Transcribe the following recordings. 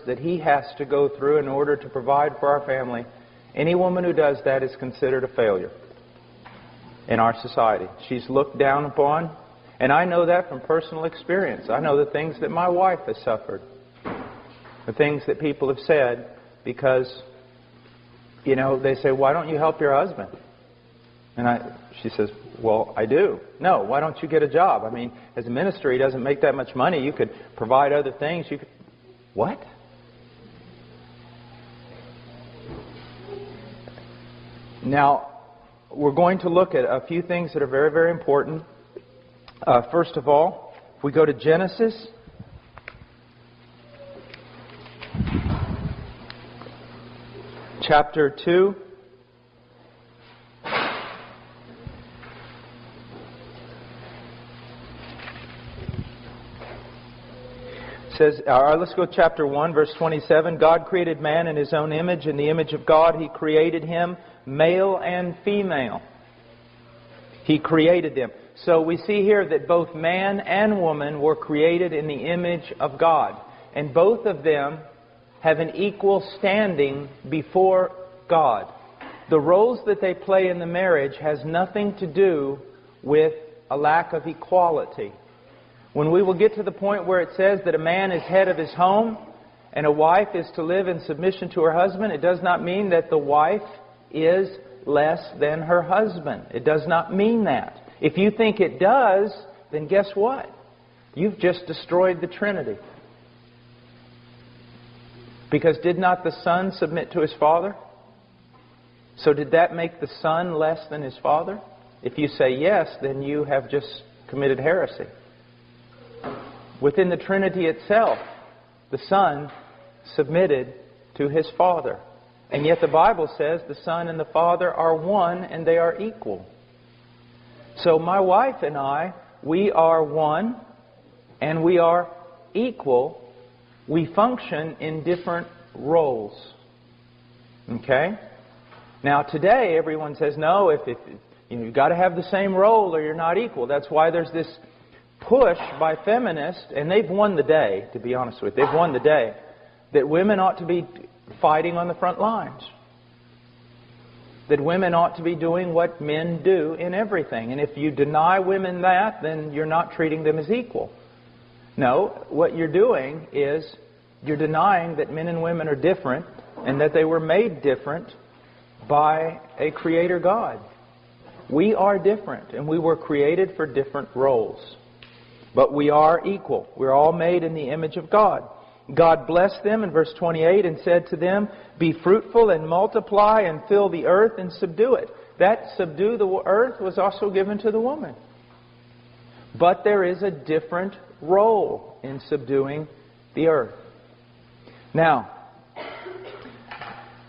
that he has to go through in order to provide for our family, any woman who does that is considered a failure in our society. She's looked down upon, and I know that from personal experience. I know the things that my wife has suffered, the things that people have said, because, you know, they say, why don't you help your husband? And she says, well, I do. No, why don't you get a job? I mean, as a minister, he doesn't make that much money. You could provide other things. You could... What? Now, we're going to look at a few things that are very, very important. First of all, if we go to Genesis, chapter 2. Says, let's go to chapter 1, verse 27. God created man in His own image. In the image of God, He created him, male and female. He created them. So we see here that both man and woman were created in the image of God. And both of them have an equal standing before God. The roles that they play in the marriage has nothing to do with a lack of equality. When we will get to the point where it says that a man is head of his home and a wife is to live in submission to her husband, it does not mean that the wife is less than her husband. It does not mean that. If you think it does, then guess what? You've just destroyed the Trinity. Because did not the Son submit to His Father? So did that make the Son less than His Father? If you say yes, then you have just committed heresy. Within the Trinity itself, the Son submitted to His Father. And yet the Bible says the Son and the Father are one and they are equal. So my wife and I, we are one and we are equal. We function in different roles. Okay? Now today everyone says, no, you've got to have the same role or you're not equal. That's why there's this push by feminists, and they've won the day, to be honest with you. They've won the day, that women ought to be fighting on the front lines. That women ought to be doing what men do in everything. And if you deny women that, then you're not treating them as equal. No, what you're doing is you're denying that men and women are different and that they were made different by a Creator God. We are different, and we were created for different roles. But we are equal. We're all made in the image of God. God blessed them in verse 28 and said to them, be fruitful and multiply and fill the earth and subdue it. That subdue the earth was also given to the woman. But there is a different role in subduing the earth. Now,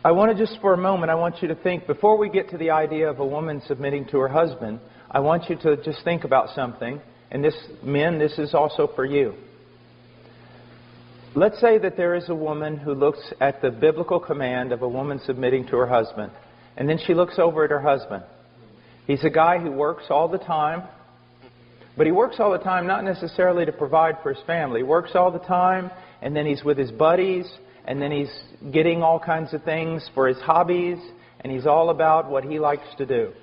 I want to just for a moment, I want you to think, before we get to the idea of a woman submitting to her husband, I want you to just think about something. And this, men, this is also for you. Let's say that there is a woman who looks at the biblical command of a woman submitting to her husband. And then she looks over at her husband. He's a guy who works all the time. But he works all the time not necessarily to provide for his family. He works all the time, and then he's with his buddies, and then he's getting all kinds of things for his hobbies, and he's all about what he likes to do.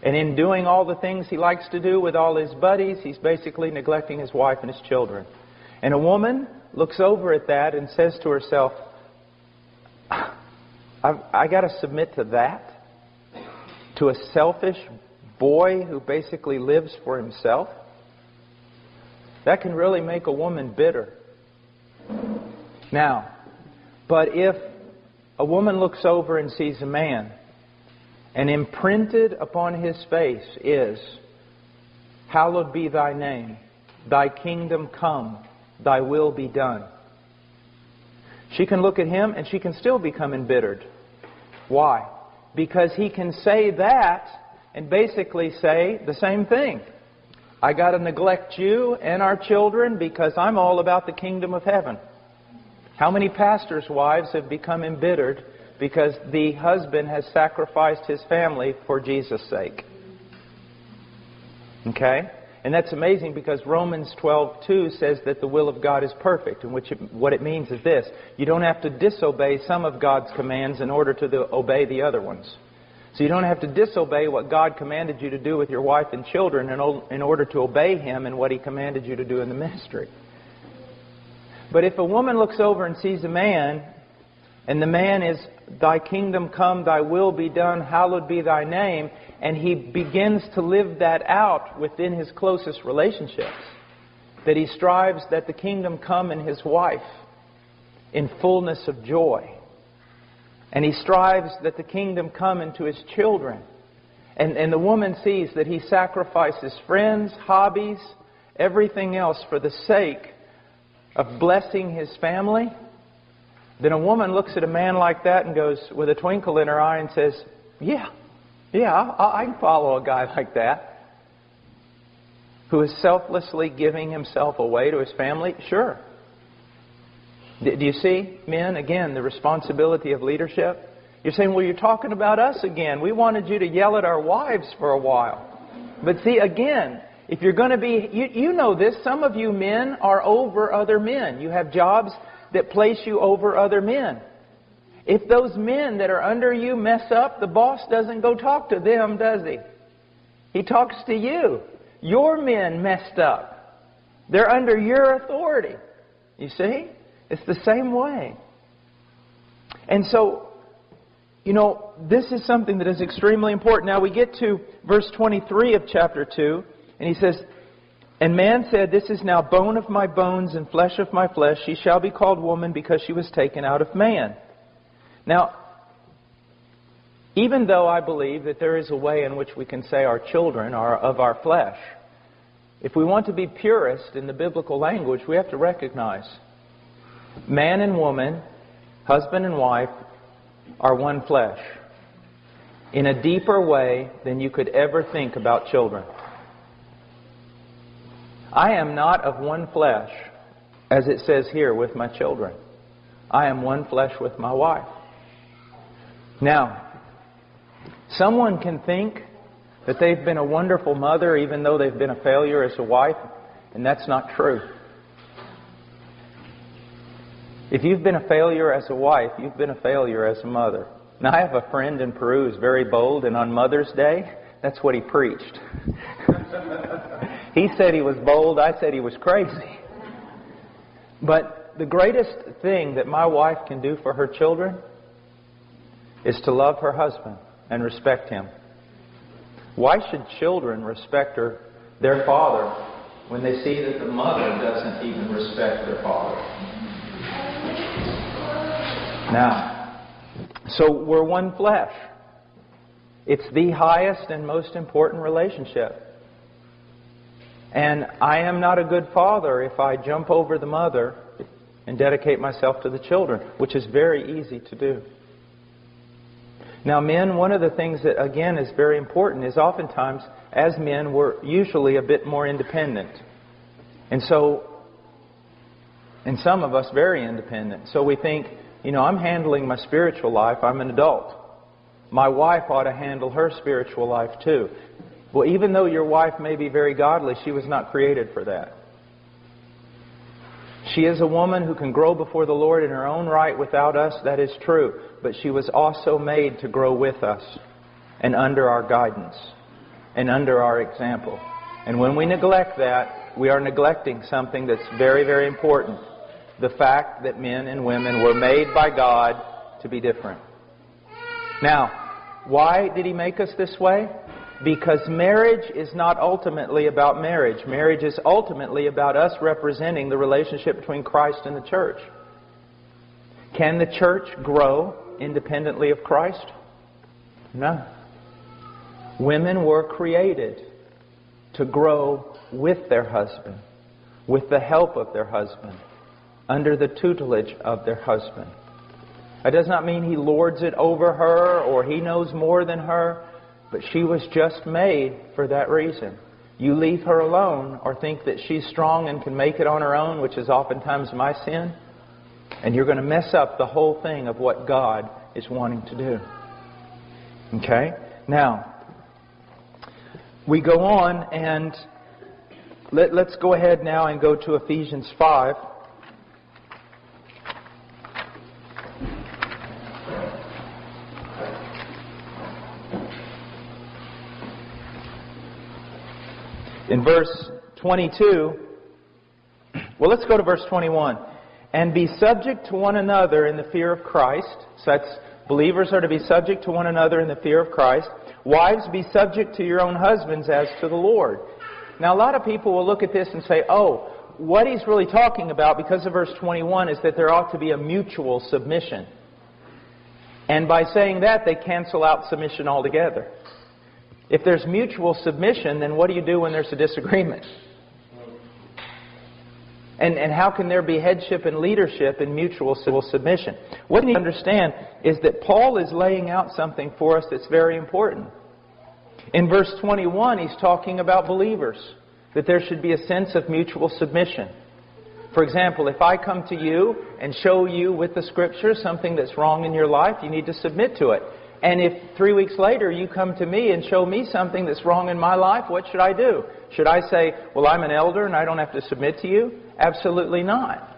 And in doing all the things he likes to do with all his buddies, he's basically neglecting his wife and his children. And a woman looks over at that and says to herself, I got to submit to that? To a selfish boy who basically lives for himself? That can really make a woman bitter. Now, but if a woman looks over and sees a man, and imprinted upon his face is, hallowed be thy name, thy kingdom come, thy will be done. She can look at him and she can still become embittered. Why? Because he can say that and basically say the same thing. I got to neglect you and our children because I'm all about the kingdom of heaven. How many pastors' wives have become embittered because the husband has sacrificed his family for Jesus' sake? Okay? And that's amazing because Romans 12:2 says that the will of God is perfect. And what it means is this: you don't have to disobey some of God's commands in order to obey the other ones. So you don't have to disobey what God commanded you to do with your wife and children in order to obey Him in what He commanded you to do in the ministry. But if a woman looks over and sees a man, and the man is, "Thy kingdom come, Thy will be done, hallowed be Thy name," and he begins to live that out within his closest relationships, that he strives that the kingdom come in his wife in fullness of joy, and he strives that the kingdom come into his children, and the woman sees that he sacrifices friends, hobbies, everything else for the sake of blessing his family, then a woman looks at a man like that and goes, with a twinkle in her eye, and says, yeah, I can follow a guy like that, who is selflessly giving himself away to his family. Sure. Do you see, men, again, the responsibility of leadership? You're saying, well, you're talking about us again. We wanted you to yell at our wives for a while. But see, again, if you're going to be, you know this, some of you men are over other men. You have jobs that place you over other men. If those men that are under you mess up, the boss doesn't go talk to them, does he? He talks to you. Your men messed up. They're under your authority. You see? It's the same way. And so, this is something that is extremely important. Now we get to verse 23 of chapter 2, and he says, "And man said, This is now bone of my bones and flesh of my flesh. She shall be called woman because she was taken out of man." Now, even though I believe that there is a way in which we can say our children are of our flesh, if we want to be purist in the biblical language, we have to recognize man and woman, husband and wife, are one flesh in a deeper way than you could ever think about children. I am not of one flesh, as it says here, with my children. I am one flesh with my wife. Now, someone can think that they've been a wonderful mother even though they've been a failure as a wife, and that's not true. If you've been a failure as a wife, you've been a failure as a mother. Now, I have a friend in Peru who's very bold, and on Mother's Day, that's what he preached. He said he was bold, I said he was crazy. But the greatest thing that my wife can do for her children is to love her husband and respect him. Why should children respect their father when they see that the mother doesn't even respect their father? Now, so we're one flesh. It's the highest and most important relationship. And I am not a good father if I jump over the mother and dedicate myself to the children, which is very easy to do. Now, men, one of the things that, again, is very important is oftentimes, as men, we're usually a bit more independent. And some of us very independent. So we think, I'm handling my spiritual life. I'm an adult. My wife ought to handle her spiritual life too. Well, even though your wife may be very godly, she was not created for that. She is a woman who can grow before the Lord in her own right without us, that is true. But she was also made to grow with us and under our guidance and under our example. And when we neglect that, we are neglecting something that's very, very important. The fact that men and women were made by God to be different. Now, why did He make us this way? Because marriage is not ultimately about marriage. Marriage is ultimately about us representing the relationship between Christ and the church. Can the church grow independently of Christ? No. Women were created to grow with their husband, with the help of their husband, under the tutelage of their husband. That does not mean he lords it over her or he knows more than her. But she was just made for that reason. You leave her alone or think that she's strong and can make it on her own, which is oftentimes my sin, and you're going to mess up the whole thing of what God is wanting to do. Okay? Now, we go on, and let's go ahead now and go to Ephesians 5. In verse 22, well, let's go to verse 21. And be subject to one another in the fear of Christ. So that's, believers are to be subject to one another in the fear of Christ. Wives, be subject to your own husbands as to the Lord. Now, a lot of people will look at this and say, oh, what he's really talking about, because of verse 21, is that there ought to be a mutual submission. And by saying that, they cancel out submission altogether. If there's mutual submission, then what do you do when there's a disagreement? And how can there be headship and leadership in mutual submission? What you need to understand is that Paul is laying out something for us that's very important. In verse 21, he's talking about believers, that there should be a sense of mutual submission. For example, if I come to you and show you with the Scriptures something that's wrong in your life, you need to submit to it. And if 3 weeks later you come to me and show me something that's wrong in my life, what should I do? Should I say, well, I'm an elder and I don't have to submit to you? Absolutely not.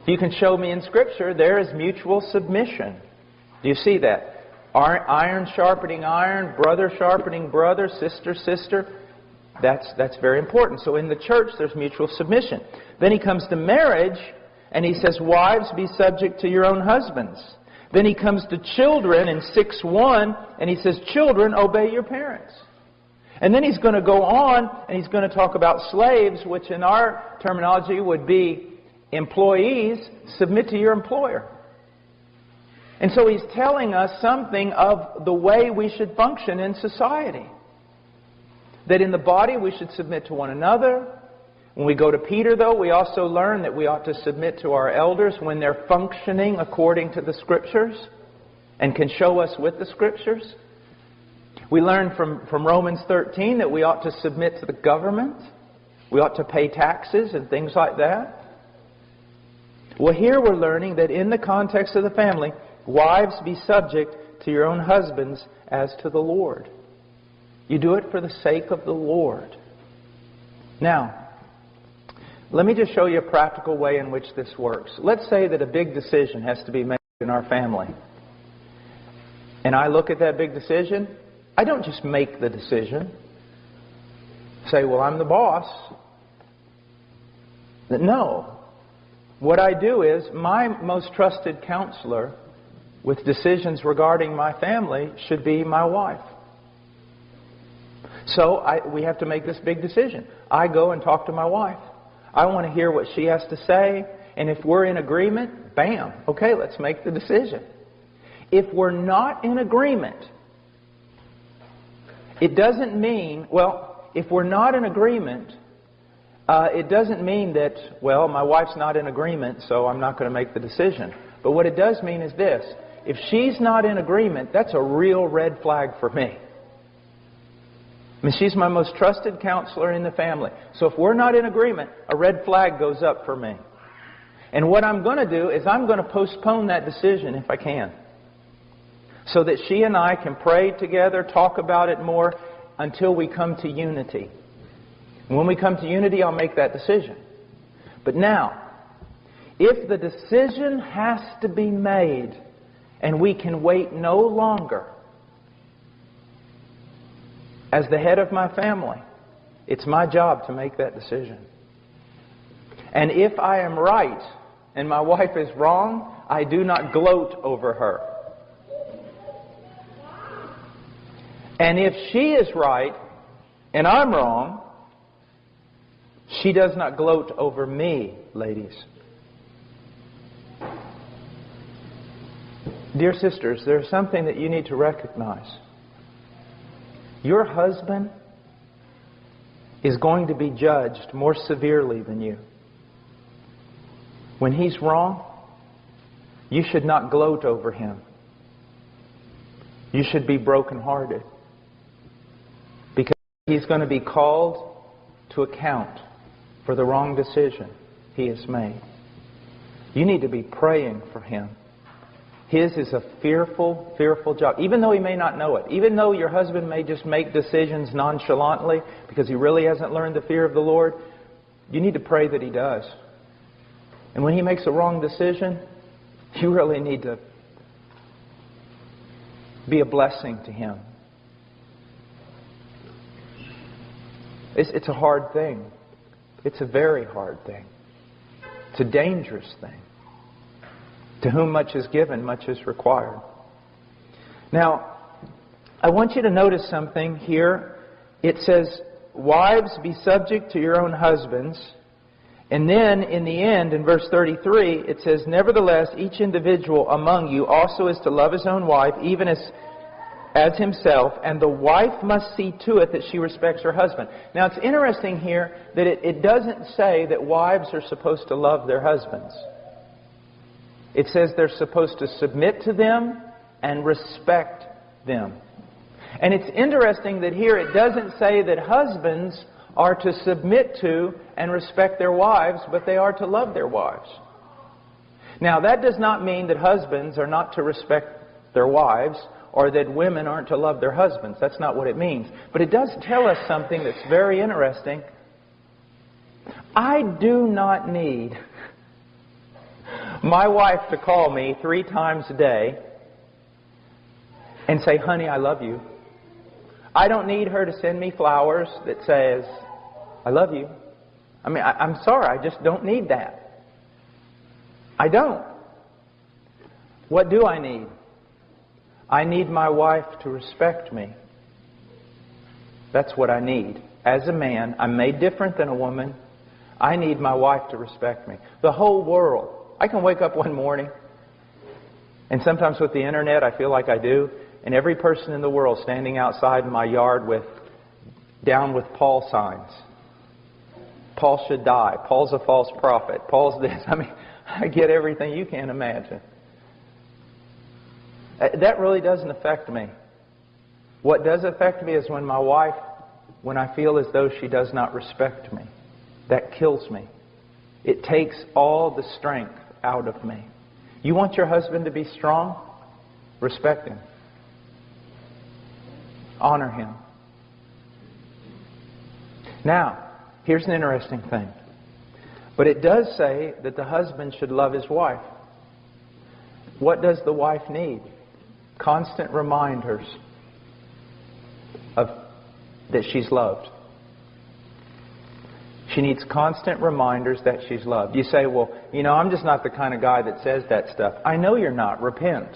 If you can show me in Scripture, there is mutual submission. Do you see that? Iron sharpening iron, brother sharpening brother, sister. That's very important. So in the church, there's mutual submission. Then he comes to marriage, and he says, wives, be subject to your own husbands. Then he comes to children in 6:1, and he says, children, obey your parents. And then he's going to go on, and he's going to talk about slaves, which in our terminology would be employees, submit to your employer. And so he's telling us something of the way we should function in society. That in the body we should submit to one another. When we go to Peter, though, we also learn that we ought to submit to our elders when they're functioning according to the Scriptures and can show us with the Scriptures. We learn from Romans 13 that we ought to submit to the government. We ought to pay taxes and things like that. Well, here we're learning that in the context of the family, wives, be subject to your own husbands as to the Lord. You do it for the sake of the Lord. Now, let me just show you a practical way in which this works. Let's say that a big decision has to be made in our family. And I look at that big decision. I don't just make the decision. Say, well, I'm the boss. No. What I do is, my most trusted counselor with decisions regarding my family should be my wife. So we have to make this big decision. I go and talk to my wife. I want to hear what she has to say. And if we're in agreement, bam, okay, let's make the decision. If we're not in agreement, it doesn't mean, well, if we're not in agreement, it doesn't mean that, well, my wife's not in agreement, so I'm not going to make the decision. But what it does mean is this. If she's not in agreement, that's a real red flag for me. I mean, she's my most trusted counselor in the family. So if we're not in agreement, a red flag goes up for me. And what I'm going to do is I'm going to postpone that decision if I can. So that she and I can pray together, talk about it more, until we come to unity. And when we come to unity, I'll make that decision. But now, if the decision has to be made, and we can wait no longer, as the head of my family, it's my job to make that decision. And if I am right and my wife is wrong, I do not gloat over her. And if she is right and I'm wrong, she does not gloat over me, ladies. Dear sisters, there's something that you need to recognize. Your husband is going to be judged more severely than you. When he's wrong, you should not gloat over him. You should be brokenhearted. Because he's going to be called to account for the wrong decision he has made. You need to be praying for him. His is a fearful, fearful job. Even though he may not know it. Even though your husband may just make decisions nonchalantly because he really hasn't learned the fear of the Lord, you need to pray that he does. And when he makes a wrong decision, you really need to be a blessing to him. It's a hard thing. It's a very hard thing. It's a dangerous thing. To whom much is given, much is required. Now, I want you to notice something here. It says, wives, be subject to your own husbands. And then, in the end, in verse 33, it says, nevertheless, each individual among you also is to love his own wife, even as himself, and the wife must see to it that she respects her husband. Now, it's interesting here that it doesn't say that wives are supposed to love their husbands. It says they're supposed to submit to them and respect them. And it's interesting that here it doesn't say that husbands are to submit to and respect their wives, but they are to love their wives. Now, that does not mean that husbands are not to respect their wives, or that women aren't to love their husbands. That's not what it means. But it does tell us something that's very interesting. I do not need my wife to call me 3 times a day and say, honey, I love you. I don't need her to send me flowers that says, I love you. I mean, I'm sorry, I just don't need that. I don't. What do I need? I need my wife to respect me. That's what I need. As a man, I'm made different than a woman. I need my wife to respect me. The whole world. I can wake up one morning, and sometimes with the internet I feel like I do, and every person in the world standing outside in my yard with down with Paul signs. Paul should die. Paul's a false prophet. Paul's this. I mean, I get everything you can imagine. That really doesn't affect me. What does affect me is when my wife, when I feel as though she does not respect me. That kills me. It takes all the strength out of me. You want your husband to be strong? Respect him. Honor him. Now, here's an interesting thing. But it does say that the husband should love his wife. What does the wife need? Constant reminders of that she's loved. She needs constant reminders that she's loved. You say, well, you know, I'm just not the kind of guy that says that stuff. I know you're not. Repent.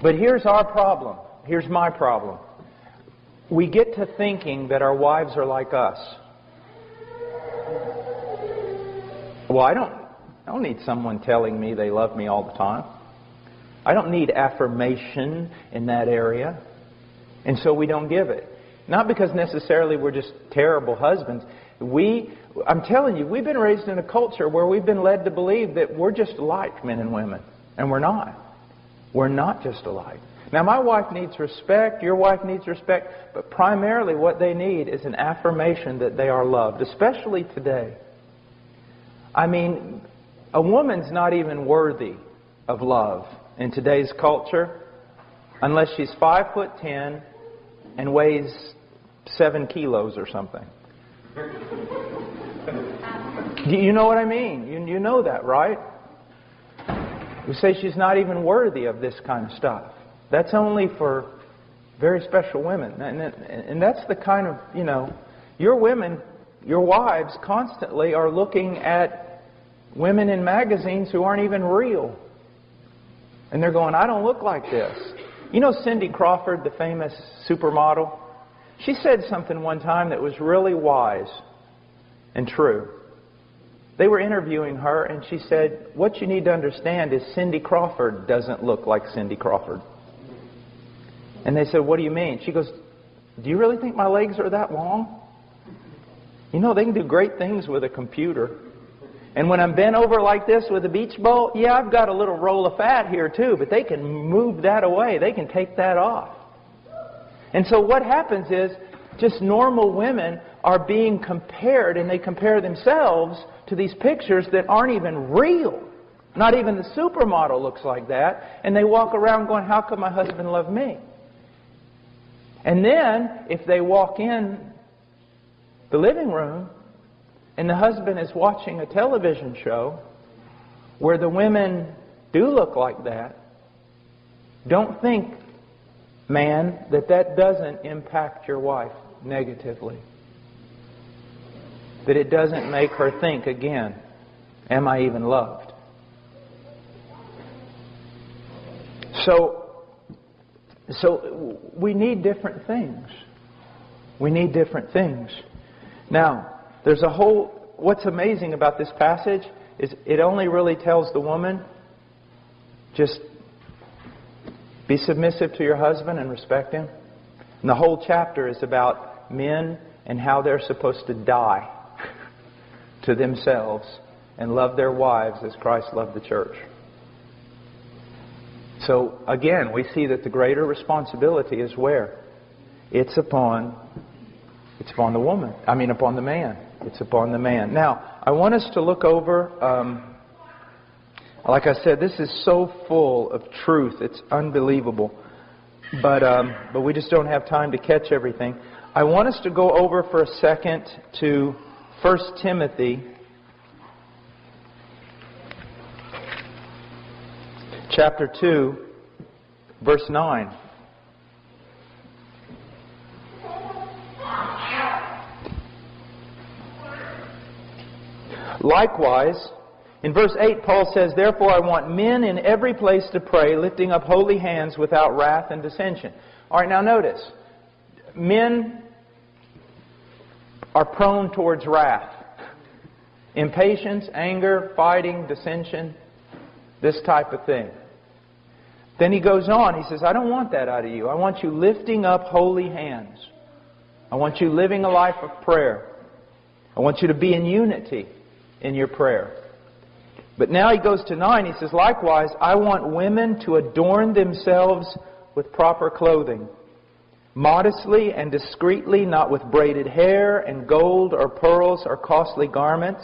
But here's our problem. Here's my problem. We get to thinking that our wives are like us. Well, I don't need someone telling me they love me all the time. I don't need affirmation in that area. And so we don't give it. Not because necessarily we're just terrible husbands. I'm telling you, we've been raised in a culture where we've been led to believe that we're just alike, men and women. And we're not. We're not just alike. Now, my wife needs respect. Your wife needs respect. But primarily what they need is an affirmation that they are loved, especially today. I mean, a woman's not even worthy of love in today's culture unless she's 5'10" and weighs 7 kilos or something. You know what I mean? You know that, right? We say she's not even worthy of this kind of stuff. That's only for very special women. And that's the kind of, you know, your women, your wives constantly are looking at women in magazines who aren't even real. And they're going, I don't look like this. You know Cindy Crawford, the famous supermodel? She said something one time that was really wise and true. They were interviewing her and she said, what you need to understand is Cindy Crawford doesn't look like Cindy Crawford. And they said, what do you mean? She goes, do you really think my legs are that long? You know, they can do great things with a computer. And when I'm bent over like this with a beach ball, yeah, I've got a little roll of fat here too, but they can move that away. They can take that off. And so what happens is just normal women are being compared, and they compare themselves to these pictures that aren't even real. Not even the supermodel looks like that. And they walk around going, how could my husband love me? And then, if they walk in the living room and the husband is watching a television show where the women do look like that, don't think, man, that doesn't impact your wife negatively. That it doesn't make her think again, am I even loved? So we need different things. We need different things. Now, there's a whole... What's amazing about this passage is it only really tells the woman, just be submissive to your husband and respect him. And the whole chapter is about men and how they're supposed to die to themselves and love their wives as Christ loved the church. So, again, we see that the greater responsibility is where? It's upon the woman. Upon the man. It's upon the man. Now, I want us to look over... like I said, this is so full of truth. It's unbelievable. But we just don't have time to catch everything. I want us to go over for a second to 1 Timothy chapter 2, verse 9. Likewise, in verse 8, Paul says, therefore I want men in every place to pray, lifting up holy hands without wrath and dissension. All right, now notice. Men are prone towards wrath. Impatience, anger, fighting, dissension, this type of thing. Then he goes on, he says, I don't want that out of you. I want you lifting up holy hands. I want you living a life of prayer. I want you to be in unity in your prayer. But now he goes to 9, he says, likewise, I want women to adorn themselves with proper clothing, modestly and discreetly, not with braided hair and gold or pearls or costly garments.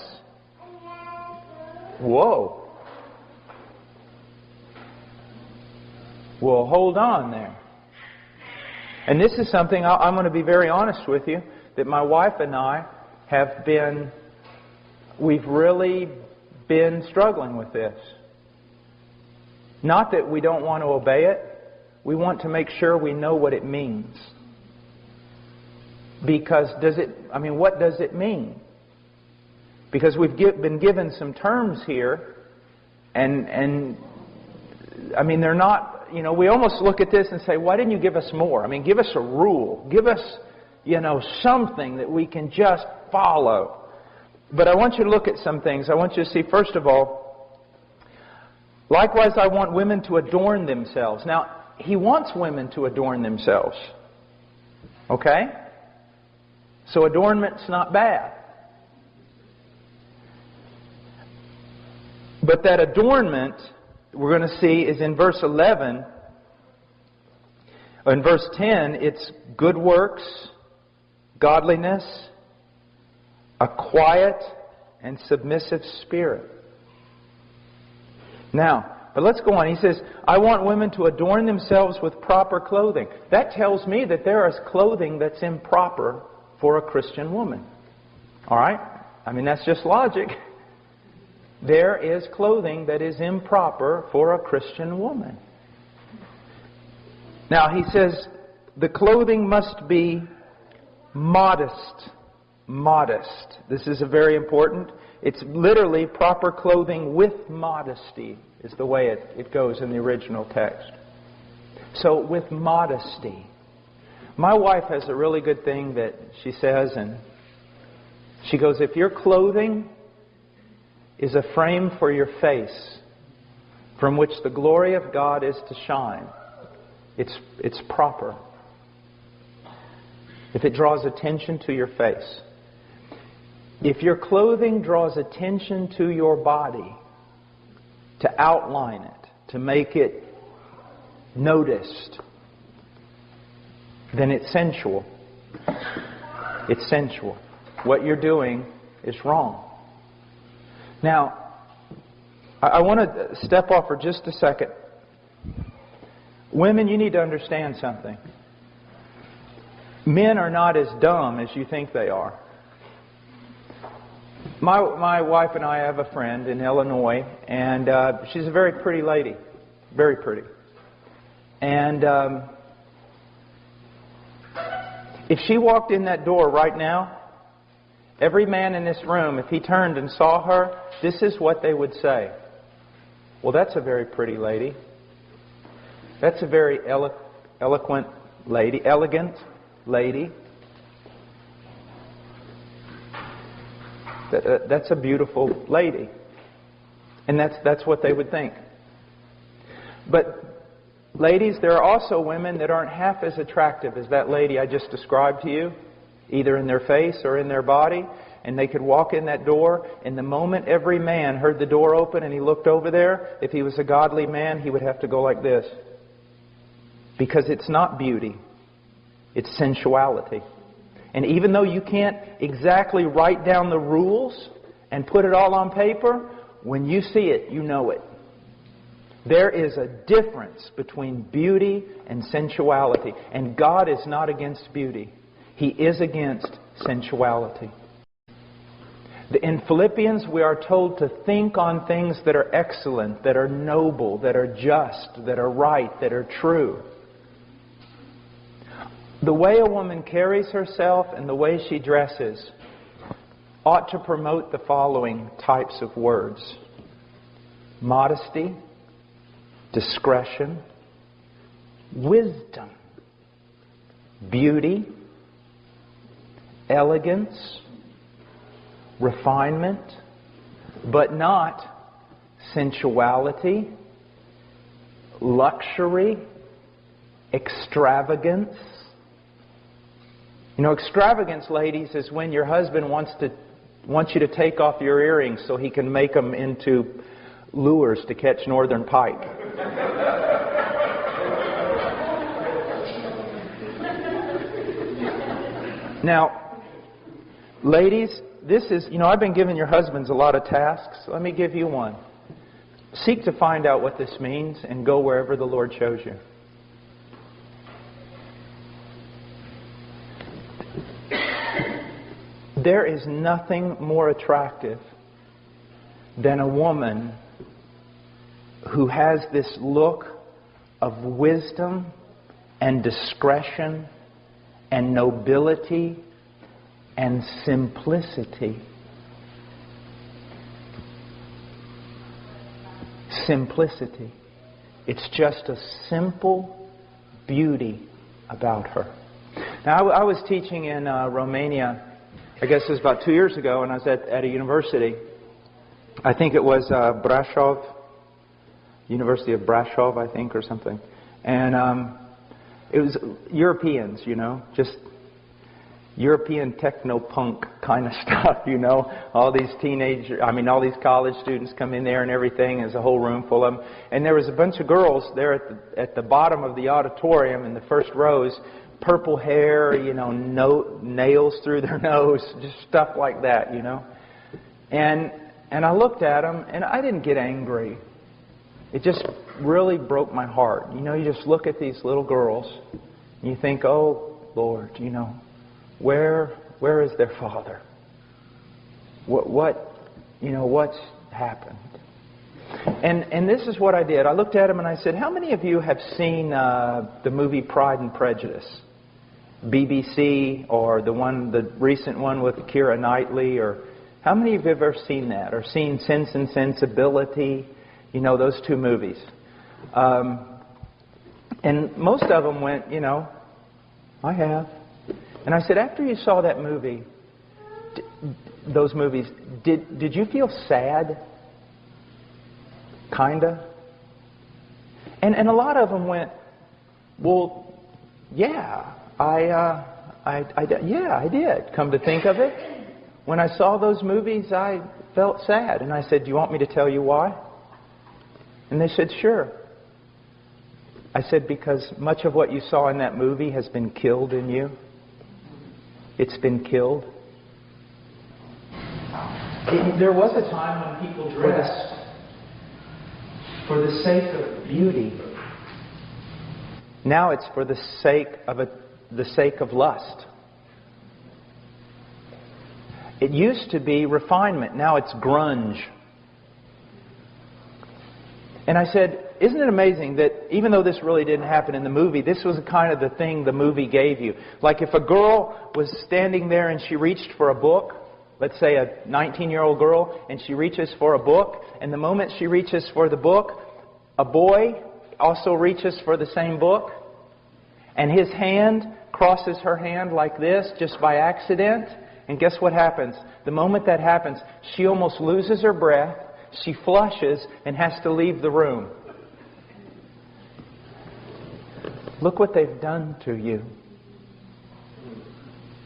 Whoa. Well, hold on there. And this is something I'm going to be very honest with you, that my wife and I have been, we've really been struggling with this. Not that we don't want to obey it. We want to make sure we know what it means. Because what does it mean? Because we've been given some terms here, and they're not, we almost look at this and say, why didn't you give us more? Give us a rule. Give us, something that we can just follow. But I want you to look at some things. I want you to see, first of all, likewise I want women to adorn themselves. Now, he wants women to adorn themselves. Okay? So adornment's not bad. But that adornment, we're going to see, is in verse 11. In verse 10, it's good works, godliness, a quiet and submissive spirit. Now, but let's go on. He says, I want women to adorn themselves with proper clothing. That tells me that there is clothing that's improper for a Christian woman. All right? That's just logic. There is clothing that is improper for a Christian woman. Now, he says, the clothing must be modest. Modest. This is a very important. It's literally proper clothing with modesty is the way it goes in the original text. So, with modesty. My wife has a really good thing that she says, and she goes, if your clothing is a frame for your face from which the glory of God is to shine, it's proper. If it draws attention to your face. If your clothing draws attention to your body, to outline it, to make it noticed, then it's sensual. It's sensual. What you're doing is wrong. Now, I want to step off for just a second. Women, you need to understand something. Men are not as dumb as you think they are. My wife and I have a friend in Illinois, and she's a very pretty lady. Very pretty. And if she walked in that door right now, every man in this room, if he turned and saw her, this is what they would say. Well, that's a very pretty lady. That's a very eloquent lady, elegant lady. That's a beautiful lady. And that's what they would think. But ladies, there are also women that aren't half as attractive as that lady I just described to you, either in their face or in their body. And they could walk in that door, and the moment every man heard the door open and he looked over there, if he was a godly man, he would have to go like this. Because it's not beauty, it's sensuality. And even though you can't exactly write down the rules and put it all on paper, when you see it, you know it. There is a difference between beauty and sensuality. And God is not against beauty. He is against sensuality. In Philippians, we are told to think on things that are excellent, that are noble, that are just, that are right, that are true. The way a woman carries herself and the way she dresses ought to promote the following types of words: modesty, discretion, wisdom, beauty, elegance, refinement, but not sensuality, luxury, extravagance. You know, extravagance, ladies, is when your husband wants you to take off your earrings so he can make them into lures to catch northern pike. Now, ladies, this is, I've been giving your husbands a lot of tasks. Let me give you one. Seek to find out what this means and go wherever the Lord shows you. There is nothing more attractive than a woman who has this look of wisdom and discretion and nobility and simplicity. Simplicity. It's just a simple beauty about her. Now, I was teaching in Romania, I guess it was about 2 years ago, and I was at a university. I think it was Brașov, University of Brașov, I think, or something. And it was Europeans, just European techno-punk kind of stuff, All these all these college students come in there and everything. There's a whole room full of them. And there was a bunch of girls there at the bottom of the auditorium in the first rows, purple hair, nails through their nose, just stuff like that, And I looked at them, and I didn't get angry. It just really broke my heart. You just look at these little girls, and you think, oh, Lord, where is their father? What's happened? And this is what I did. I looked at them and I said, how many of you have seen the movie Pride and Prejudice? BBC, or the recent one with Keira Knightley, or how many of you have ever seen that, or seen Sense and Sensibility? Those two movies. And most of them went, I have. And I said, after you saw that movie, those movies, did you feel sad? Kinda? And a lot of them went, well, yeah, I did. Come to think of it, when I saw those movies, I felt sad. And I said, do you want me to tell you why? And they said, sure. I said, because much of what you saw in that movie has been killed in you. It's been killed. There was a time when people dressed for the sake of beauty. Now it's for the sake of lust. It used to be refinement. Now it's grunge. And I said, isn't it amazing that even though this really didn't happen in the movie, this was kind of the thing the movie gave you. Like if a girl was standing there and she reached for a book, let's say a 19-year-old girl, and she reaches for a book, and the moment she reaches for the book, a boy also reaches for the same book, and his hand crosses her hand like this just by accident, and guess what happens? The moment that happens, she almost loses her breath, she flushes, and has to leave the room. Look what they've done to you.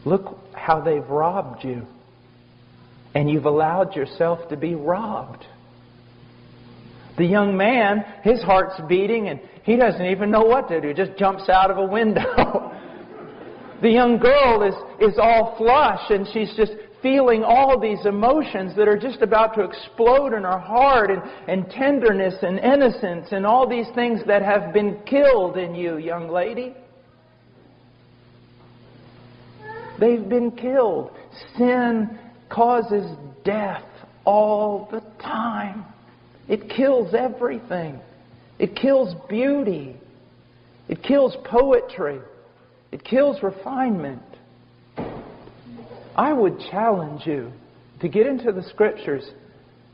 Look how they've robbed you. And you've allowed yourself to be robbed. The young man, his heart's beating and he doesn't even know what to do. Just jumps out of a window. The young girl is all flush and she's just feeling all these emotions that are just about to explode in her heart, and tenderness and innocence and all these things that have been killed in you, young lady. They've been killed. Sin causes death all the time. It kills everything. It kills beauty. It kills poetry. It kills refinement. I would challenge you to get into the Scriptures,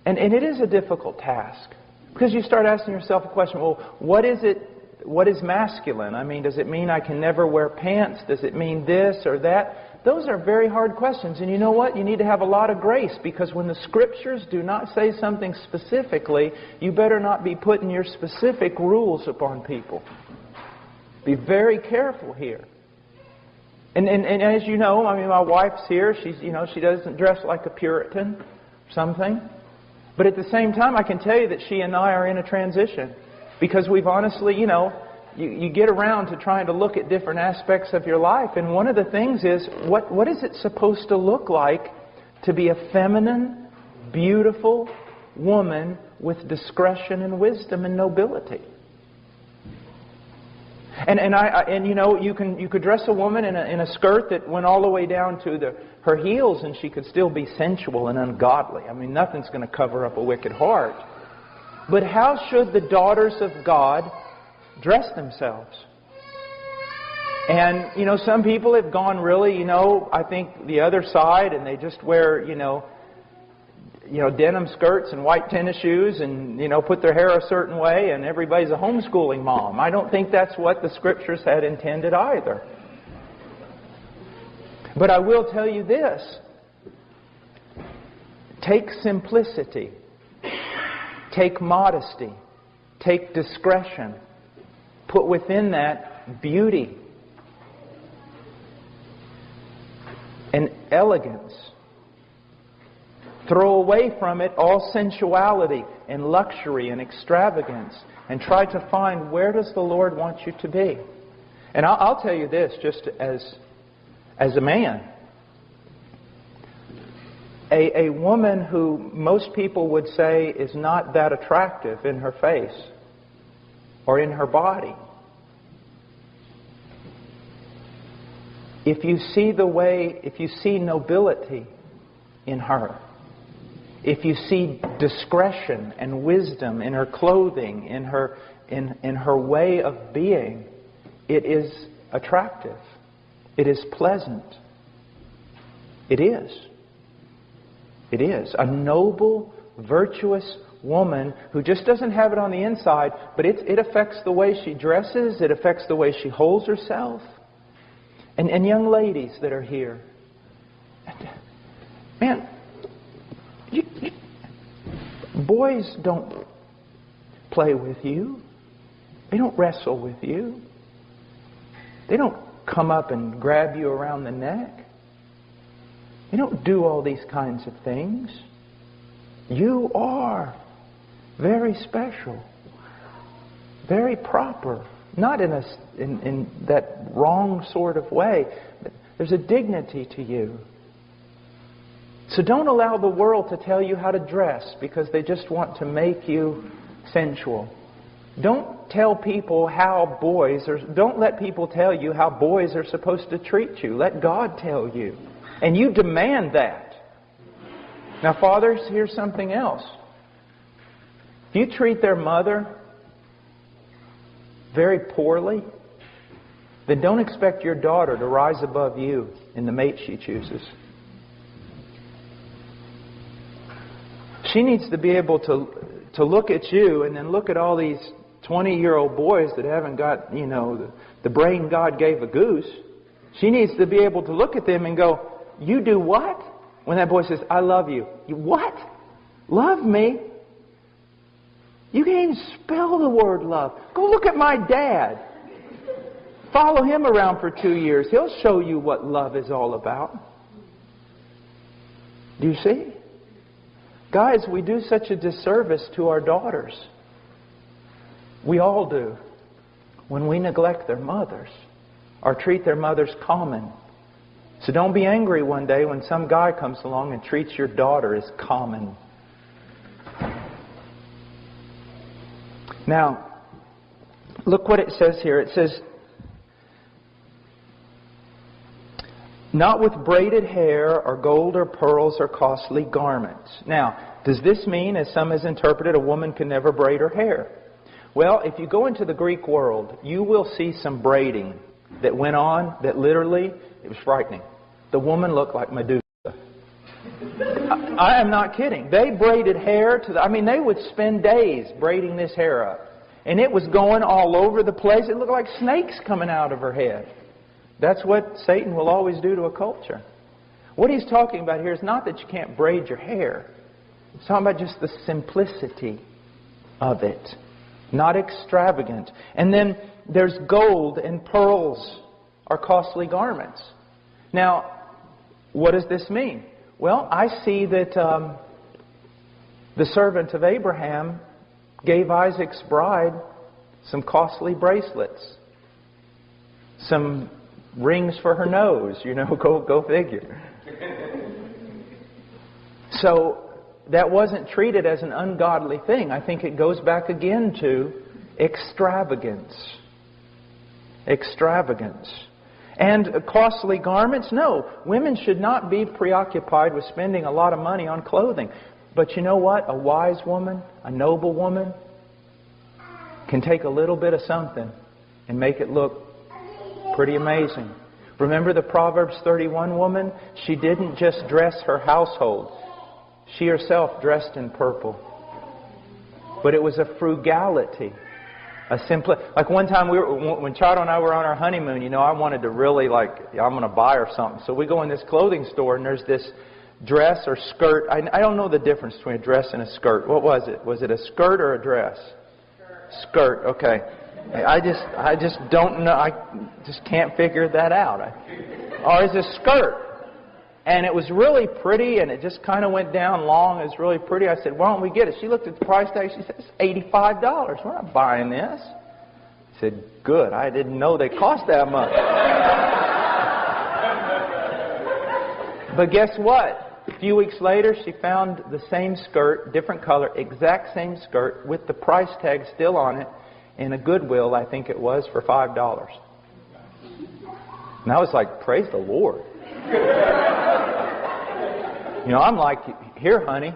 and it is a difficult task, because you start asking yourself a question, well, what is it? What is masculine? I mean, does it mean I can never wear pants? Does it mean this or that? Those are very hard questions, and you know what? You need to have a lot of grace, because when the Scriptures do not say something specifically, you better not be putting your specific rules upon people. Be very careful here. And as you know, I mean, my wife's here. She doesn't dress like a Puritan or something. But at the same time, I can tell you that she and I are in a transition. Because we've honestly, you get around to trying to look at different aspects of your life. And one of the things is, what is it supposed to look like to be a feminine, beautiful woman with discretion and wisdom and nobility? And you could dress a woman in a skirt that went all the way down to her heels, and she could still be sensual and ungodly. I mean, nothing's going to cover up a wicked heart. But how should the daughters of God dress themselves? And some people have gone really, I think the other side, and they just wear denim skirts and white tennis shoes and, put their hair a certain way, and everybody's a homeschooling mom. I don't think that's what the Scriptures had intended either. But I will tell you this. Take simplicity. Take modesty. Take discretion. Put within that beauty and elegance. Throw away from it all sensuality and luxury and extravagance, and try to find, where does the Lord want you to be? And I'll tell you this, just as a man. A woman who most people would say is not that attractive in her face or in her body. If you see nobility in her, if you see discretion and wisdom in her clothing, in her way of being, it is attractive. It is pleasant. It is. It is. A noble, virtuous woman who just doesn't have it on the inside, but it affects the way she dresses, it affects the way she holds herself. And young ladies that are here, man, boys don't play with you. They don't wrestle with you. They don't come up and grab you around the neck. They don't do all these kinds of things. You are very special, very proper. Not in that wrong sort of way. There's a dignity to you. So don't allow the world to tell you how to dress because they just want to make you sensual. Don't tell people how boys, or don't let people tell you how boys are supposed to treat you. Let God tell you. And you demand that. Now, fathers, here's something else. If you treat their mother very poorly, then don't expect your daughter to rise above you in the mate she chooses. She needs to be able to look at you and then look at all these 20-year-old boys that haven't got, the brain God gave a goose. She needs to be able to look at them and go, you do what? When that boy says, I love you. You what? Love me? You can't even spell the word love. Go look at my dad. Follow him around for 2 years. He'll show you what love is all about. Do you see? Guys, we do such a disservice to our daughters. We all do. When we neglect their mothers or treat their mothers common. So don't be angry one day when some guy comes along and treats your daughter as common. Now, look what it says here. It says, not with braided hair or gold or pearls or costly garments. Now, does this mean, as some has interpreted, a woman can never braid her hair? Well, if you go into the Greek world, you will see some braiding that went on that literally, it was frightening. The woman looked like Medusa. I am not kidding. They braided hair to they would spend days braiding this hair up. And it was going all over the place. It looked like snakes coming out of her head. That's what Satan will always do to a culture. What he's talking about here is not that you can't braid your hair. It's talking about just the simplicity of it. Not extravagant. And then there's gold and pearls or costly garments. Now, what does this mean? Well, I see that the servant of Abraham gave Isaac's bride some costly bracelets. Some rings for her nose. Go figure. So that wasn't treated as an ungodly thing. I think it goes back again to extravagance. Extravagance. And costly garments? No. Women should not be preoccupied with spending a lot of money on clothing. But you know what? A wise woman, a noble woman, can take a little bit of something and make it look pretty amazing. Remember the Proverbs 31 woman? She didn't just dress her household. She herself dressed in purple. But it was a frugality. A simple, like one time when Chado and I were on our honeymoon, I wanted to really I'm going to buy her something. So we go in this clothing store and there's this dress or skirt. I don't know the difference between a dress and a skirt. What was it? Was it a skirt or a dress? Skirt. Okay. I just don't know. I just can't figure that out. Or is it a skirt? And it was really pretty, and it just kind of went down long. It was really pretty. I said, why don't we get it? She looked at the price tag. She said, it's $85. We're not buying this. I said, good. I didn't know they cost that much. But guess what? A few weeks later, she found the same skirt, different color, exact same skirt, with the price tag still on it, in a Goodwill, I think it was, for $5. And I was like, praise the Lord. I'm like, here, honey,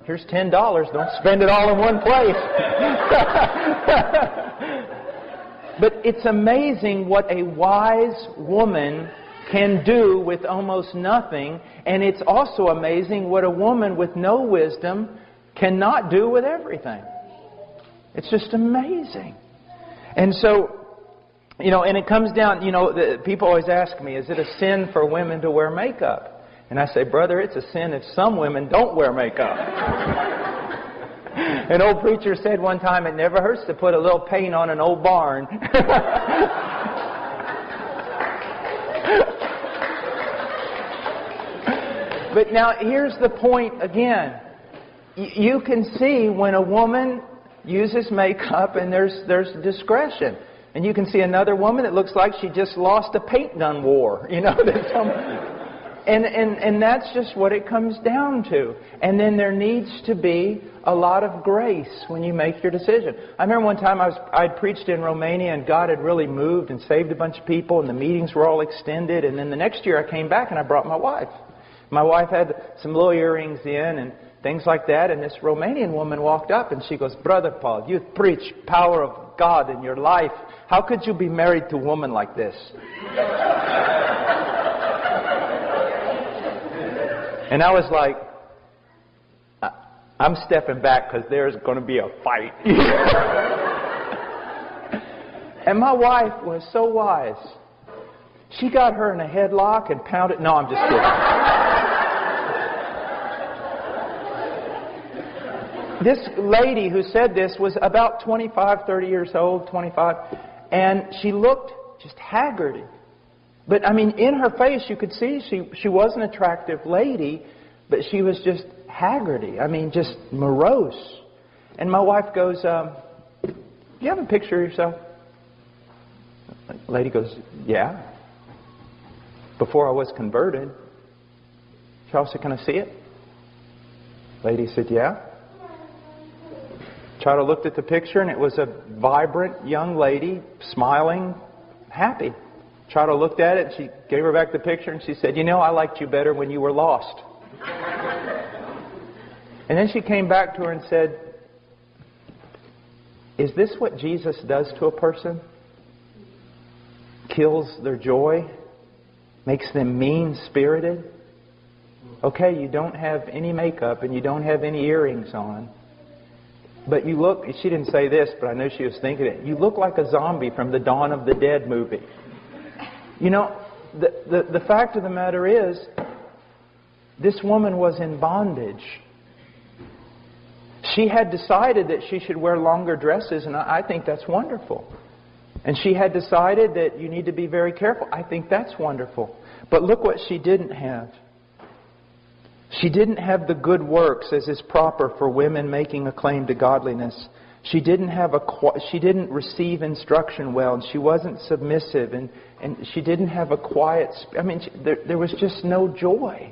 here's $10. Don't spend it all in one place. But it's amazing what a wise woman can do with almost nothing. And it's also amazing what a woman with no wisdom cannot do with everything. It's just amazing. And so, and it comes down, people always ask me, is it a sin for women to wear makeup? And I say, brother, it's a sin if some women don't wear makeup. An old preacher said one time, it never hurts to put a little paint on an old barn. But now, here's the point again. You can see when a woman uses makeup and there's discretion. And you can see another woman that looks like she just lost a paint gun war. And that's just what it comes down to. And then there needs to be a lot of grace when you make your decision. I remember one time I'd preached in Romania, and God had really moved and saved a bunch of people, and the meetings were all extended. And then the next year I came back and I brought my wife. My wife had some little earrings in and things like that. And this Romanian woman walked up and she goes, "Brother Paul, you preach power of God in your life. How could you be married to a woman like this?" And I was like, I'm stepping back because there's going to be a fight. And my wife was so wise. She got her in a headlock and pounded. No, I'm just kidding. This lady who said this was about 25, 30 years old, 25. And she looked just haggard. But, I mean, in her face you could see she was an attractive lady, but she was just haggardy. I mean, just morose. And my wife goes, "Do you have a picture of yourself?" The lady goes, "Yeah. Before I was converted." Charles said, "Can I see it?" Lady said, "Yeah." Charles looked at the picture, and it was a vibrant young lady, smiling, happy. Charles looked at it, and she gave her back the picture, and she said, "You know, I liked you better when you were lost." And then she came back to her and said, "Is this what Jesus does to a person? Kills their joy? Makes them mean-spirited? Okay, you don't have any makeup and you don't have any earrings on. But you look," she didn't say this, but I know she was thinking it, "you look like a zombie from the Dawn of the Dead movie." You know, the fact of the matter is, this woman was in bondage. She had decided that she should wear longer dresses, and I think that's wonderful. And she had decided that you need to be very careful. I think that's wonderful. But look what she didn't have. She didn't have the good works as is proper for women making a claim to godliness. She didn't receive instruction well, and she wasn't submissive, and she didn't have a quiet. There was just no joy.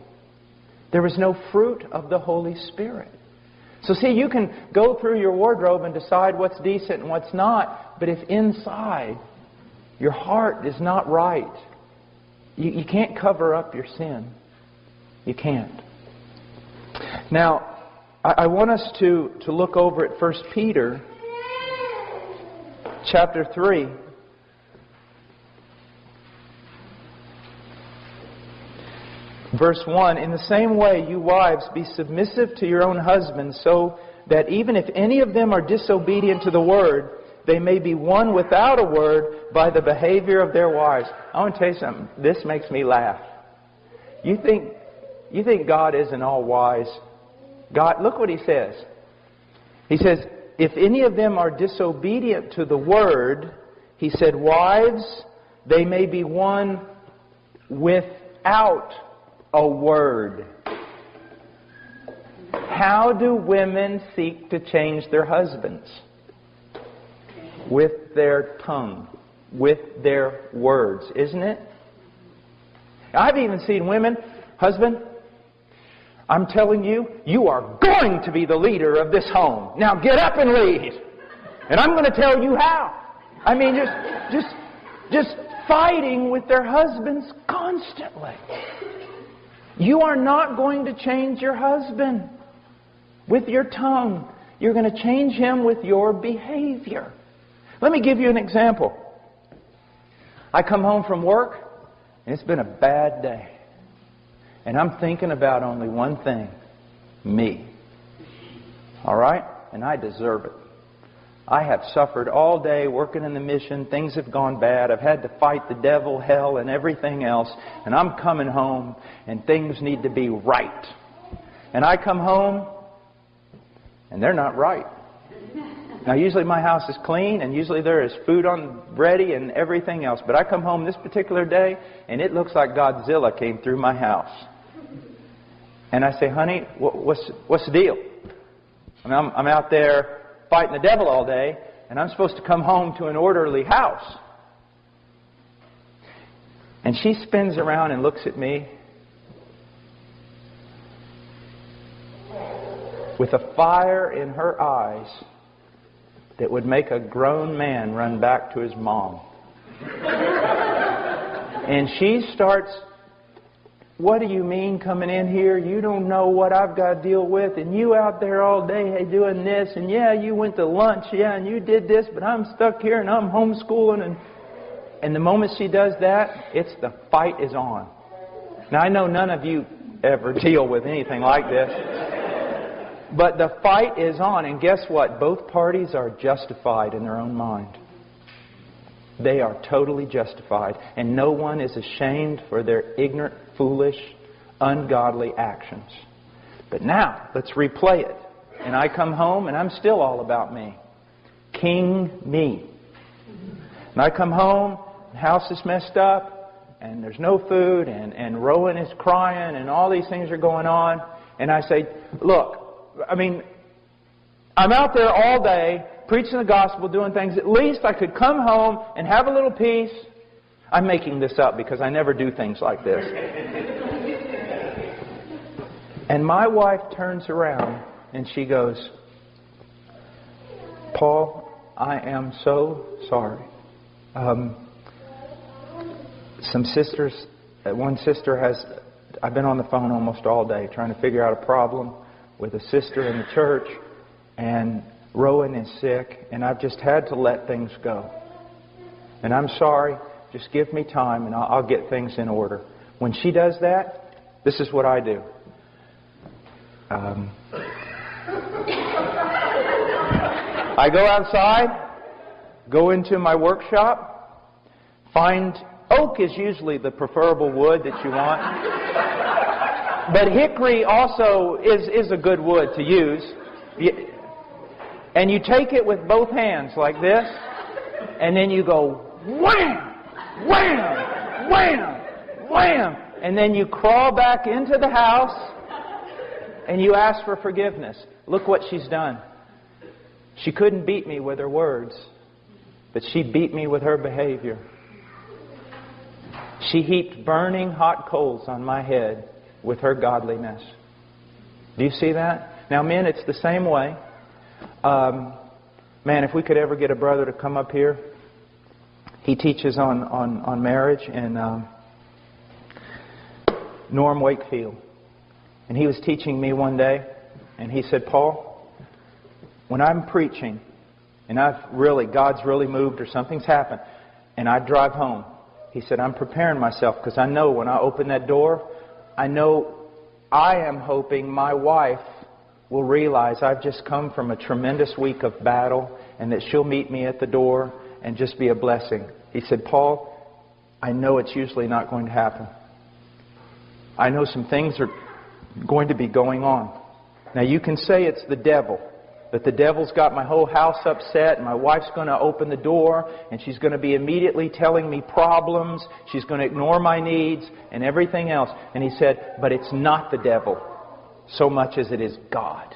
There was no fruit of the Holy Spirit. So see, you can go through your wardrobe and decide what's decent and what's not, but if inside your heart is not right, you can't cover up your sin. You can't. Now, I want us to look over at 1 Peter chapter 3. Verse 1, "In the same way, you wives, be submissive to your own husbands, so that even if any of them are disobedient to the word, they may be won without a word by the behavior of their wives." I want to tell you something. This makes me laugh. You think God isn't all wise? God, look what He says. He says, if any of them are disobedient to the word, He said, wives, they may be won without a word. How do women seek to change their husbands? With their tongue, with their words, isn't it? I've even seen women, "Husband, I'm telling you, you are going to be the leader of this home. Now get up and lead. And I'm going to tell you how." I mean, just fighting with their husbands constantly. You are not going to change your husband with your tongue. You're going to change him with your behavior. Let me give you an example. I come home from work, and it's been a bad day. And I'm thinking about only one thing. Me. All right? And I deserve it. I have suffered all day working in the mission. Things have gone bad. I've had to fight the devil, hell, and everything else. And I'm coming home, and things need to be right. And I come home, and they're not right. Now, usually my house is clean, and usually there is food ready and everything else. But I come home this particular day, and it looks like Godzilla came through my house. And I say, "Honey, what's the deal?" I mean, I'm out there fighting the devil all day, and I'm supposed to come home to an orderly house. And she spins around and looks at me, with a fire in her eyes that would make a grown man run back to his mom. And she starts, "What do you mean coming in here? You don't know what I've got to deal with. And you out there all day doing this. And yeah, you went to lunch. Yeah, and you did this. But I'm stuck here and I'm homeschooling." And the moment she does that, it's the fight is on. Now, I know none of you ever deal with anything like this. But the fight is on. And guess what? Both parties are justified in their own mind. They are totally justified. And no one is ashamed for their ignorant, foolish, ungodly actions. But now, let's replay it. And I come home and I'm still all about me. King me. And I come home, the house is messed up, and there's no food, and Rowan is crying, and all these things are going on. And I say, "Look, I'm out there all day, preaching the gospel, doing things. At least I could come home and have a little peace." I'm making this up because I never do things like this. And my wife turns around and she goes, "Paul, I am so sorry. One sister I've been on the phone almost all day trying to figure out a problem with a sister in the church, and Rowan is sick, and I've just had to let things go. And I'm sorry, just give me time and I'll get things in order." When she does that, this is what I do. I go outside, go into my workshop, find oak is usually the preferable wood that you want. But hickory also is a good wood to use. And you take it with both hands like this, and then you go wham, wham, wham, wham. And then you crawl back into the house and you ask for forgiveness. Look what she's done. She couldn't beat me with her words, but she beat me with her behavior. She heaped burning hot coals on my head with her godliness. Do you see that? Now, men, it's the same way. Man, if we could ever get a brother to come up here. He teaches on marriage in Norm Wakefield. And he was teaching me one day, and he said, "Paul, when I'm preaching, and God's really moved or something's happened, and I drive home," he said, "I'm preparing myself because I know when I open that door, I am hoping my wife will realize I've just come from a tremendous week of battle and that she'll meet me at the door and just be a blessing." He said, "Paul, I know it's usually not going to happen. I know some things are going to be going on. Now you can say it's the devil, that the devil's got my whole house upset and my wife's going to open the door and she's going to be immediately telling me problems. She's going to ignore my needs and everything else." And he said, "But it's not the devil so much as it is God.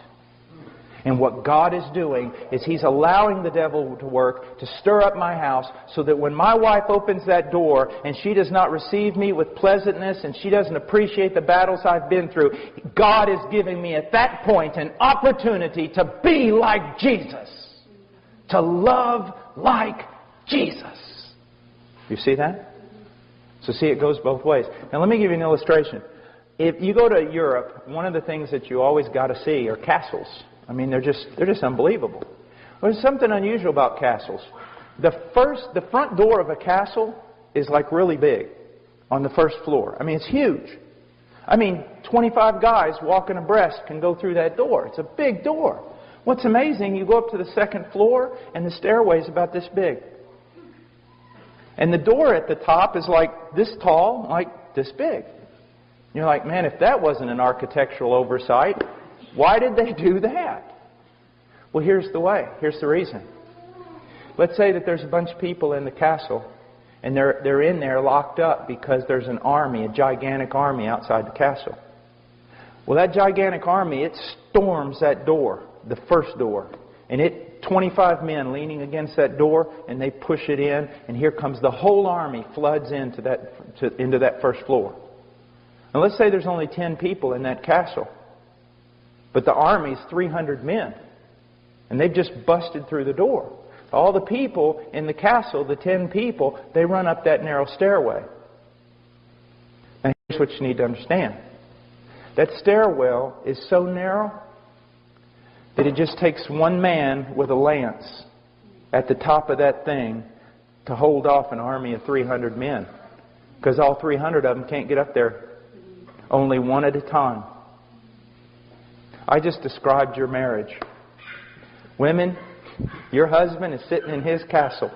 And what God is doing is He's allowing the devil to work to stir up my house so that when my wife opens that door and she does not receive me with pleasantness and she doesn't appreciate the battles I've been through, God is giving me at that point an opportunity to be like Jesus. To love like Jesus." You see that? So see, it goes both ways. Now let me give you an illustration. If you go to Europe, one of the things that you always got to see are castles. I mean, they're just unbelievable. Well, there's something unusual about castles. The front door of a castle is like really big on the first floor. I mean, it's huge. I mean, 25 guys walking abreast can go through that door. It's a big door. What's amazing, you go up to the second floor and the stairway is about this big. And the door at the top is like this tall, like this big. You're like, man, if that wasn't an architectural oversight, why did they do that? Well, here's the way. Here's the reason. Let's say that there's a bunch of people in the castle, and they're in there locked up because there's an army, a gigantic army outside the castle. Well, that gigantic army, it storms that door, the first door, and 25 men leaning against that door, and they push it in, and here comes the whole army, floods into that first floor. And let's say there's only 10 people in that castle. But the army's 300 men. And they've just busted through the door. All the people in the castle, the 10 people, they run up that narrow stairway. Now here's what you need to understand. That stairwell is so narrow that it just takes one man with a lance at the top of that thing to hold off an army of 300 men. Because all 300 of them can't get up there. Only one at a time. I just described your marriage. Women, your husband is sitting in his castle.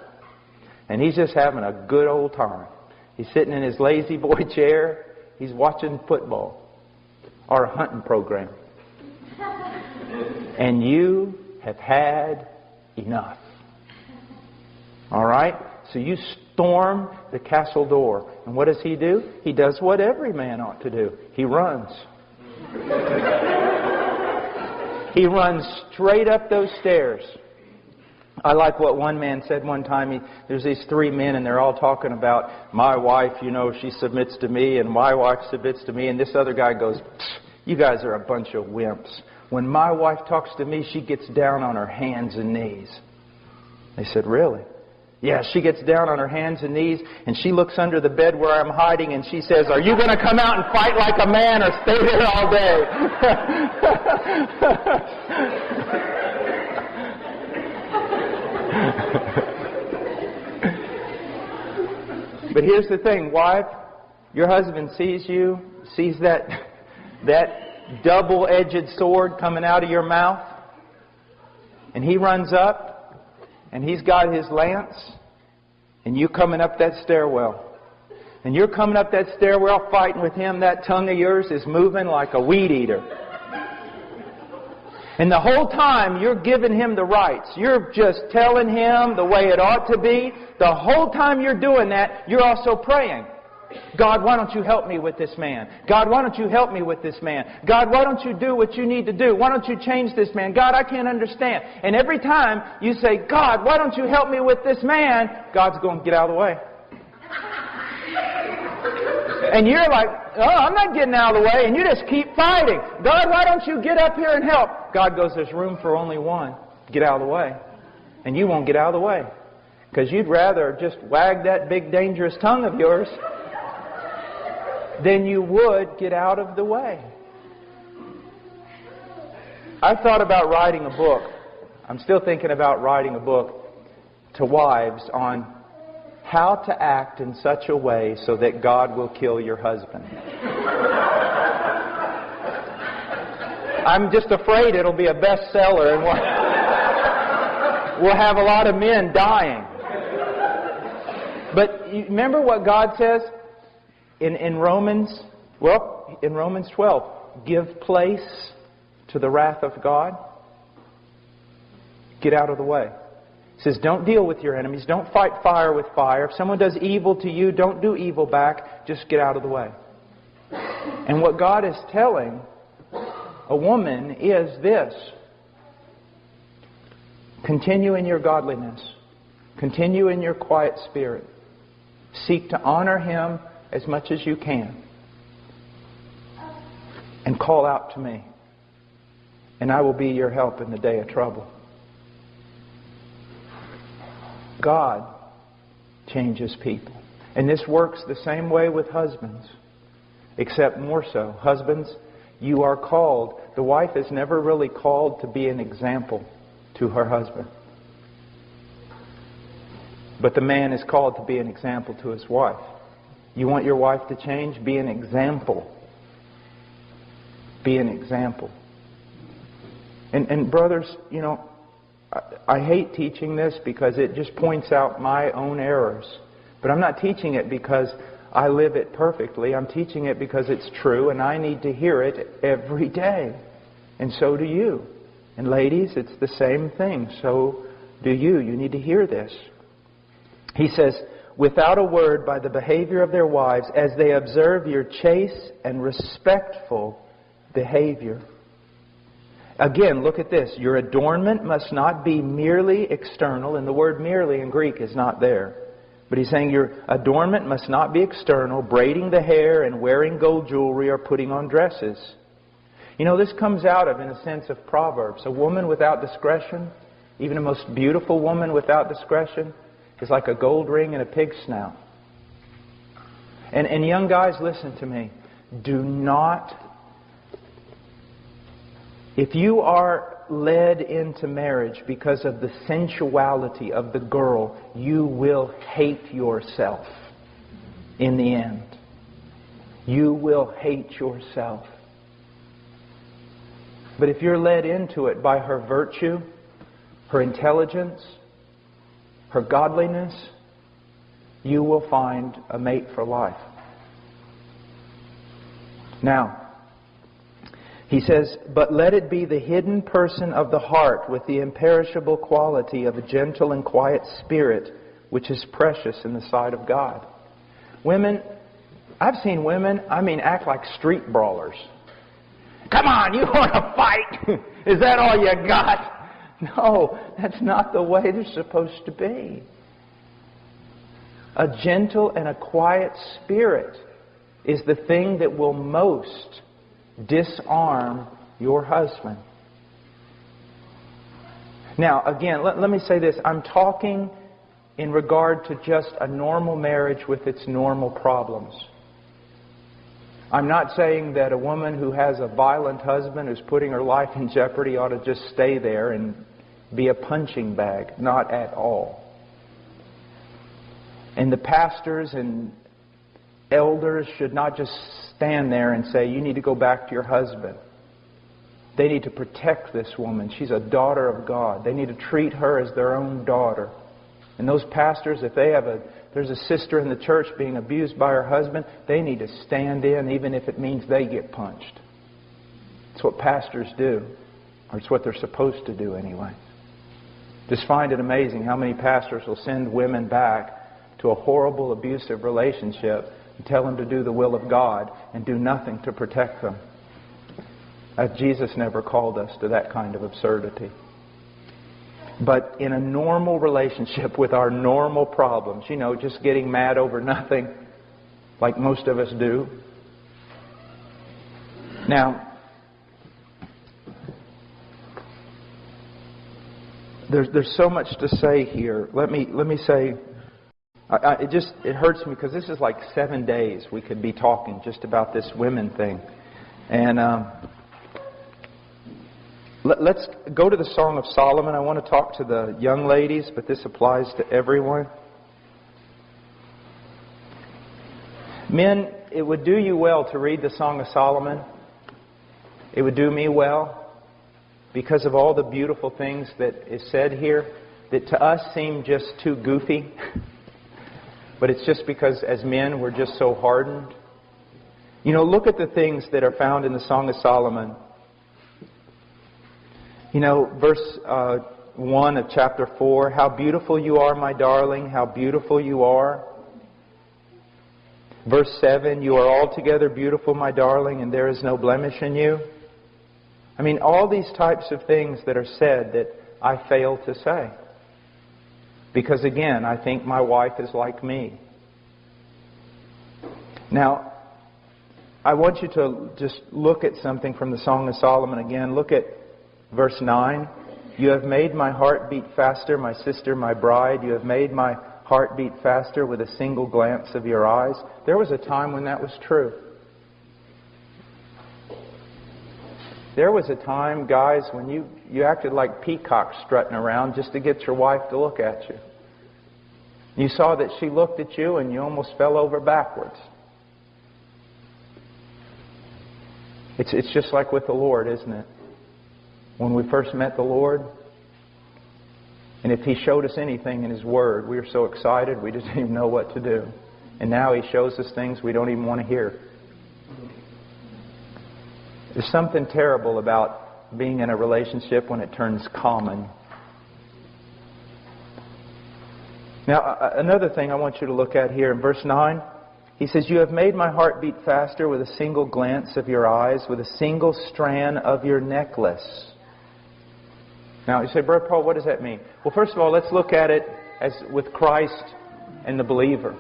And he's just having a good old time. He's sitting in his lazy boy chair. He's watching football. Or a hunting program. And you have had enough. All right? So you storm the castle door. And what does he do? He does what every man ought to do. He runs. He runs straight up those stairs. I like what one man said one time. There's these 3 men and they're all talking about, my wife, you know, she submits to me and my wife submits to me. And this other guy goes, you guys are a bunch of wimps. When my wife talks to me, she gets down on her hands and knees. They said, really? Yeah, she gets down on her hands and knees and she looks under the bed where I'm hiding and she says, are you going to come out and fight like a man or stay there all day? But here's the thing, wife. Your husband sees you, sees that double-edged sword coming out of your mouth, and he runs up, and he's got his lance, and you coming up that stairwell. And you're coming up that stairwell fighting with him. That tongue of yours is moving like a weed eater. And the whole time you're giving him the rights. You're just telling him the way it ought to be. The whole time you're doing that, you're also praying. God, why don't you help me with this man? God, why don't you help me with this man? God, why don't you do what you need to do? Why don't you change this man? God, I can't understand. And every time you say, God, why don't you help me with this man? God's going, get out of the way. And you're like, oh, I'm not getting out of the way. And you just keep fighting. God, why don't you get up here and help? God goes, there's room for only one. Get out of the way. And you won't get out of the way. Because you'd rather just wag that big dangerous tongue of yours than you would get out of the way. I thought about writing a book. I'm still thinking about writing a book to wives on how to act in such a way so that God will kill your husband. I'm just afraid it'll be a bestseller and we'll have a lot of men dying. But you remember what God says in Romans 12, give place to the wrath of God. Get out of the way. It says, don't deal with your enemies. Don't fight fire with fire. If someone does evil to you, don't do evil back. Just get out of the way. And what God is telling a woman is this. Continue in your godliness. Continue in your quiet spirit. Seek to honor Him as much as you can. And call out to me. And I will be your help in the day of trouble. God changes people. And this works the same way with husbands, except more so. Husbands, you are called. The wife is never really called to be an example to her husband. But the man is called to be an example to his wife. You want your wife to change? Be an example. Be an example. And brothers, you know, I hate teaching this because it just points out my own errors. But I'm not teaching it because I live it perfectly. I'm teaching it because it's true and I need to hear it every day. And so do you. And ladies, it's the same thing. So do you. You need to hear this. He says, without a word, by the behavior of their wives, as they observe your chaste and respectful behavior. Again, look at this. Your adornment must not be merely external. And the word merely in Greek is not there. But he's saying your adornment must not be external, braiding the hair and wearing gold jewelry or putting on dresses. You know, this comes out of, in a sense, of Proverbs. A woman without discretion, even a most beautiful woman without discretion, is like a gold ring in a pig's snout. And young guys, listen to me. Do not... If you are led into marriage because of the sensuality of the girl, you will hate yourself in the end. You will hate yourself. But if you're led into it by her virtue, her intelligence, her godliness, you will find a mate for life. Now, he says, but let it be the hidden person of the heart with the imperishable quality of a gentle and quiet spirit, which is precious in the sight of God. Women, I've seen women, act like street brawlers. Come on, you want to fight? Is that all you got? No, that's not the way they're supposed to be. A gentle and a quiet spirit is the thing that will most disarm your husband. Now, again, let me say this. I'm talking in regard to just a normal marriage with its normal problems. I'm not saying that a woman who has a violent husband who's putting her life in jeopardy ought to just stay there and be a punching bag. Not at all. And the pastors and elders should not just stand there and say, you need to go back to your husband. They need to protect this woman. She's a daughter of God. They need to treat her as their own daughter. And those pastors, if there's a sister in the church being abused by her husband, they need to stand in even if it means they get punched. It's what pastors do. Or it's what they're supposed to do anyway. Just find it amazing how many pastors will send women back to a horrible, abusive relationship and tell them to do the will of God and do nothing to protect them. Jesus never called us to that kind of absurdity. But in a normal relationship with our normal problems, just getting mad over nothing like most of us do. Now, there's so much to say here. Let me say, it hurts me because this is like 7 days we could be talking just about this women thing. And let's go to the Song of Solomon. I want to talk to the young ladies, but this applies to everyone. Men, it would do you well to read the Song of Solomon. It would do me well because of all the beautiful things that is said here that to us seem just too goofy. But it's just because as men we're just so hardened. Look at the things that are found in the Song of Solomon. Verse 1 of chapter 4, how beautiful you are, my darling, how beautiful you are. Verse 7, you are altogether beautiful, my darling, and there is no blemish in you. All these types of things that are said that I fail to say. Because again, I think my wife is like me. Now, I want you to just look at something from the Song of Solomon again. Look at verse 9. You have made my heart beat faster, my sister, my bride. You have made my heart beat faster with a single glance of your eyes. There was a time when that was true. There was a time, guys, when you acted like peacocks strutting around just to get your wife to look at you. You saw that she looked at you and you almost fell over backwards. It's just like with the Lord, isn't it? When we first met the Lord, and if He showed us anything in His Word, we were so excited we just didn't even know what to do. And now He shows us things we don't even want to hear. There's something terrible about being in a relationship when it turns common. Now, another thing I want you to look at here in verse 9. He says, you have made my heart beat faster with a single glance of your eyes, with a single strand of your necklace. Now, you say, Brother Paul, what does that mean? Well, first of all, let's look at it as with Christ and the believer.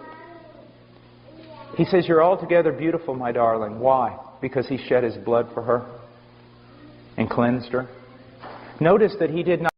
He says, you're altogether beautiful, my darling. Why? Because He shed His blood for her. and cleansed her. Notice that he did not.